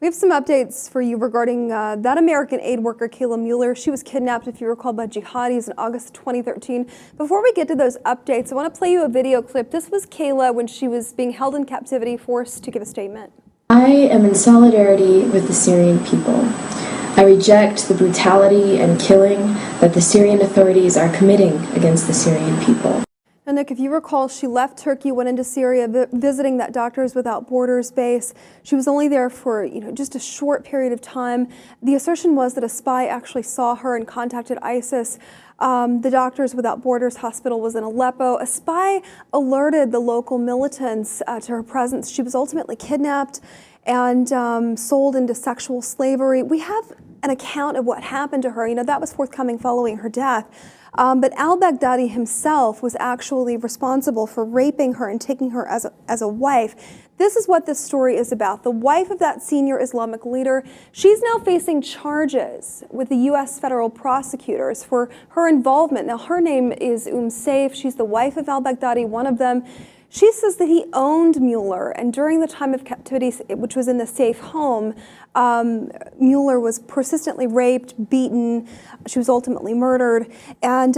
We have some updates for you regarding that American aid worker, Kayla Mueller. She was kidnapped, if you recall, by jihadis in August 2013. Before we get to those updates, I want to play you a video clip. This was Kayla when she was being held in captivity, forced to give a statement. I am in solidarity with the Syrian people. I reject the brutality and killing that the Syrian authorities are committing against the Syrian people. And Nick, if you recall, she left Turkey, went into Syria, visiting that Doctors Without Borders base. She was only there for, just a short period of time. The assertion was that a spy actually saw her and contacted ISIS. The Doctors Without Borders hospital was in Aleppo. A spy alerted the local militants to her presence. She was ultimately kidnapped and sold into sexual slavery. We have an account of what happened to her. That was forthcoming following her death. But al-Baghdadi himself was actually responsible for raping her and taking her as a wife. This is what this story is about. The wife of that senior Islamic leader, she's now facing charges with the U.S. federal prosecutors for her involvement. Now, her name is Sayyaf. She's the wife of al-Baghdadi, one of them. She says that he owned Mueller, and during the time of captivity, which was in the safe home, Mueller was persistently raped, beaten. She was ultimately murdered. And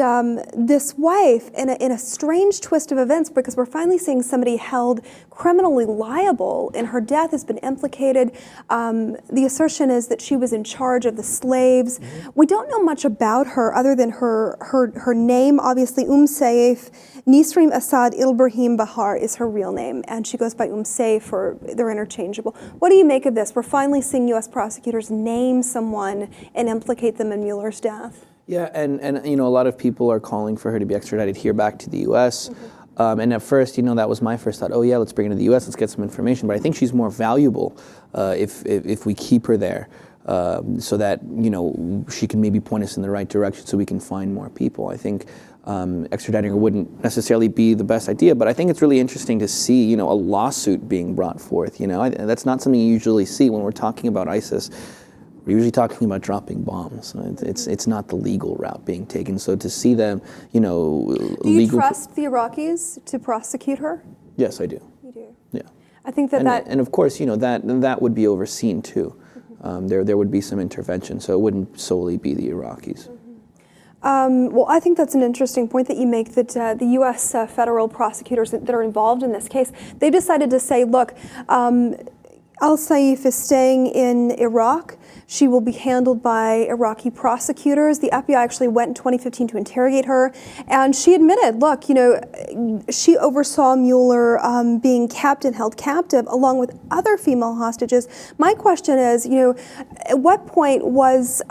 this wife, in a strange twist of events, because we're finally seeing somebody held criminally liable in her death, has been implicated. The assertion is that she was in charge of the slaves. We don't know much about her other than her name, obviously Sayyaf. Nisrim Assad Ibrahim Bahar is her real name, and she goes by Sayyaf, or they're interchangeable. What do you make of this? We're finally seeing U.S. prosecutors name someone and implicate them in Mueller's death. Yeah, and a lot of people are calling for her to be extradited here back to the U.S. And at first, that was my first thought. Oh yeah, let's bring her to the U.S. Let's get some information. But I think she's more valuable if we keep her there, so that she can maybe point us in the right direction, so we can find more people. I think extraditing her wouldn't necessarily be the best idea, but I think it's really interesting to see, a lawsuit being brought forth. That's not something you usually see when we're talking about ISIS. We're usually talking about dropping bombs. It's not the legal route being taken. So to see them, Do you trust the Iraqis to prosecute her? Yes, I do. You do. Yeah. I think and of course, that would be overseen too. There would be some intervention, so it wouldn't solely be the Iraqis. Well, I think that's an interesting point that you make, that the U.S. Federal prosecutors that are involved in this case, they decided to say, look, Al-Sayyaf is staying in Iraq. She will be handled by Iraqi prosecutors. The FBI actually went in 2015 to interrogate her, and she admitted, look, she oversaw Mueller being kept and held captive along with other female hostages. My question is, at what point was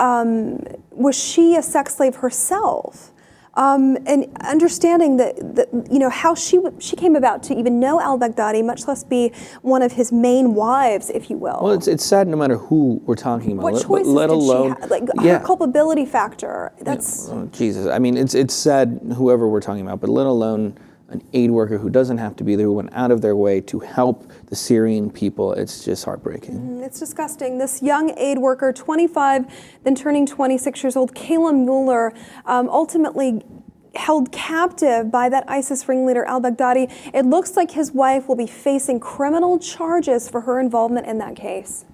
she a sex slave herself? And understanding that how she came about to even know al-Baghdadi, much less be one of his main wives, if you will. Well, it's sad no matter who we're talking about. What choices let did alone, she have? Her culpability factor. That's Jesus. I mean, it's sad whoever we're talking about, but let alone an aid worker who doesn't have to be there, who went out of their way to help the Syrian people. It's just heartbreaking. It's disgusting. This young aid worker, 25, then turning 26 years old, Kayla Mueller, ultimately held captive by that ISIS ringleader al-Baghdadi. It looks like his wife will be facing criminal charges for her involvement in that case.